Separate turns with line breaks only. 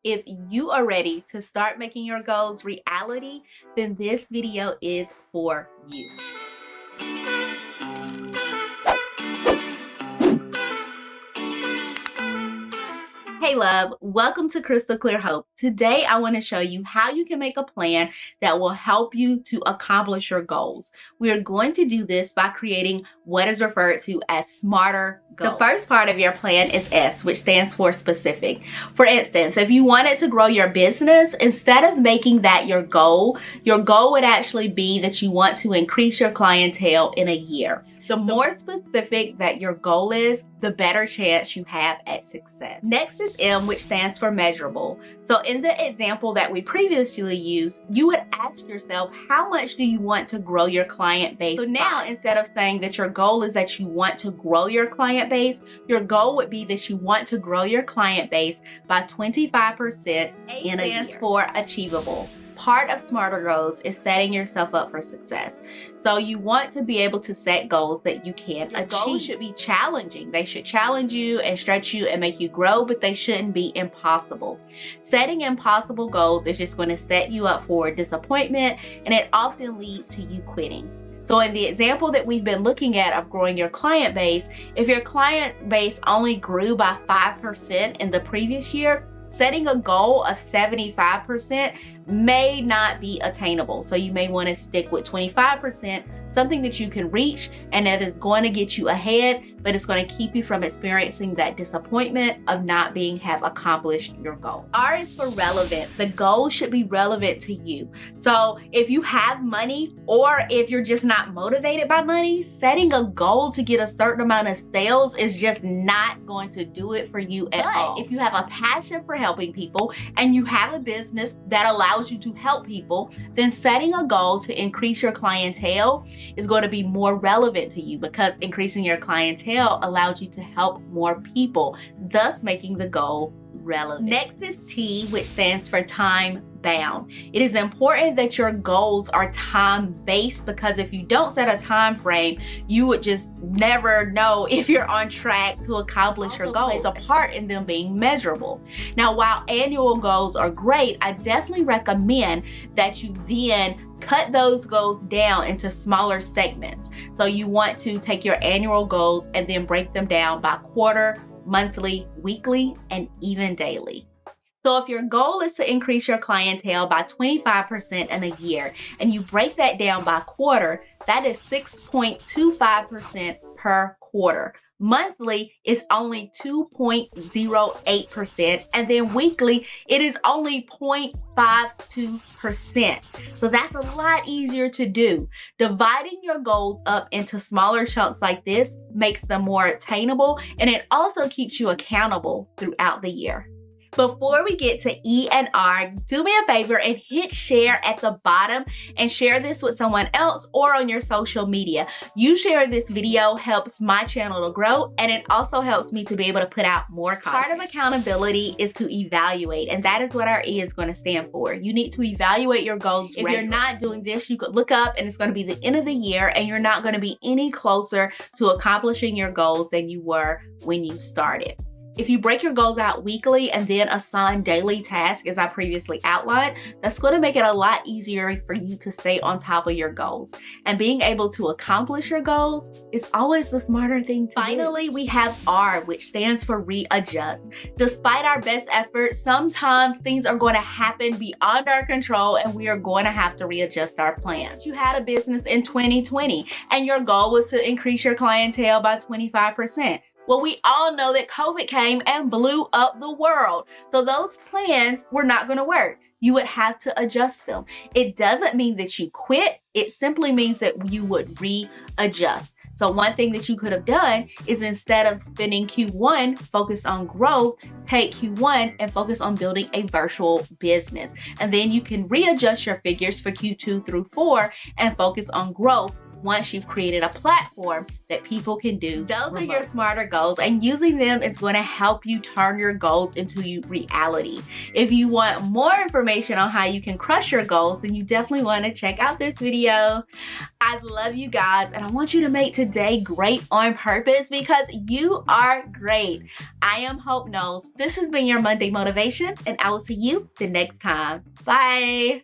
If you are ready to start making your goals reality, then this video is for you. Hey love, welcome to Crystal Clear Hope. Today I want to show you how you can make a plan that will help you to accomplish your goals. We are going to do this by creating what is referred to as smarter goals. The first part of your plan is S, which stands for specific. For instance, if you wanted to grow your business, instead of making that your goal would actually be that you want to increase your clientele in a year. The more specific that your goal is, the better chance you have at success. Next is M, which stands for measurable. So in the example that we previously used, you would ask yourself, how much do you want to grow your client base? So now, instead of saying that your goal is that you want to grow your client base, your goal would be that you want to grow your client base by 25% in a year. Stands for achievable. Part of smarter goals is setting yourself up for success. So you want to be able to set goals that you can achieve. Goals should be challenging. They should challenge you and stretch you and make you grow, but they shouldn't be impossible. Setting impossible goals is just going to set you up for disappointment, and it often leads to you quitting. So in the example that we've been looking at of growing your client base, if your client base only grew by 5% in the previous year, setting a goal of 75% may not be attainable. So you may want to stick with 25%, something that you can reach and that is going to get you ahead, but it's going to keep you from experiencing that disappointment of not have accomplished your goal. R is for relevant. The goal should be relevant to you. So if you have money, or if you're just not motivated by money, setting a goal to get a certain amount of sales is just not going to do it for you at all. If you have a passion for helping people and you have a business that allows you to help people, then setting a goal to increase your clientele is going to be more relevant to you, because increasing your clientele allows you to help more people, thus making the goal relevant. Next is T, which stands for time bound. It is important that your goals are time-based, because if you don't set a time frame, you would just never know if you're on track to accomplish your goals. Plays a part in them being measurable. Now, while annual goals are great, I definitely recommend that you then cut those goals down into smaller segments. So you want to take your annual goals and then break them down by quarter, monthly, weekly, and even daily. So if your goal is to increase your clientele by 25% in a year, and you break that down by quarter, that is 6.25% per quarter. Monthly is only 2.08%, and then weekly it is only 0.52%. So that's a lot easier to do. Dividing your goals up into smaller chunks like this makes them more attainable, and it also keeps you accountable throughout the year. Before we get to E and R, do me a favor and hit share at the bottom and share this with someone else or on your social media. You sharing this video helps my channel to grow, and it also helps me to be able to put out more content. Part of accountability is to evaluate, and that is what our E is going to stand for. You need to evaluate your goals regularly. If you're not doing this, you could look up and it's going to be the end of the year and you're not going to be any closer to accomplishing your goals than you were when you started. If you break your goals out weekly and then assign daily tasks, as I previously outlined, that's going to make it a lot easier for you to stay on top of your goals. And being able to accomplish your goals is always the smarter thing to do. Finally, we have R, which stands for readjust. Despite our best efforts, sometimes things are going to happen beyond our control and we are going to have to readjust our plans. You had a business in 2020 and your goal was to increase your clientele by 25%. Well, we all know that COVID came and blew up the world. So those plans were not going to work. You would have to adjust them. It doesn't mean that you quit. It simply means that you would readjust. So one thing that you could have done is, instead of spending Q1 focus on growth, take Q1 and focus on building a virtual business. And then you can readjust your figures for Q2 through 4 and focus on growth once you've created a platform that people can do. Those are your smarter goals, and using them is going to help you turn your goals into reality. If you want more information on how you can crush your goals, then you definitely want to check out this video. I love you guys, and I want you to make today great on purpose because you are great. I am Hope Knowles. This has been your Monday Motivation, and I will see you the next time. Bye.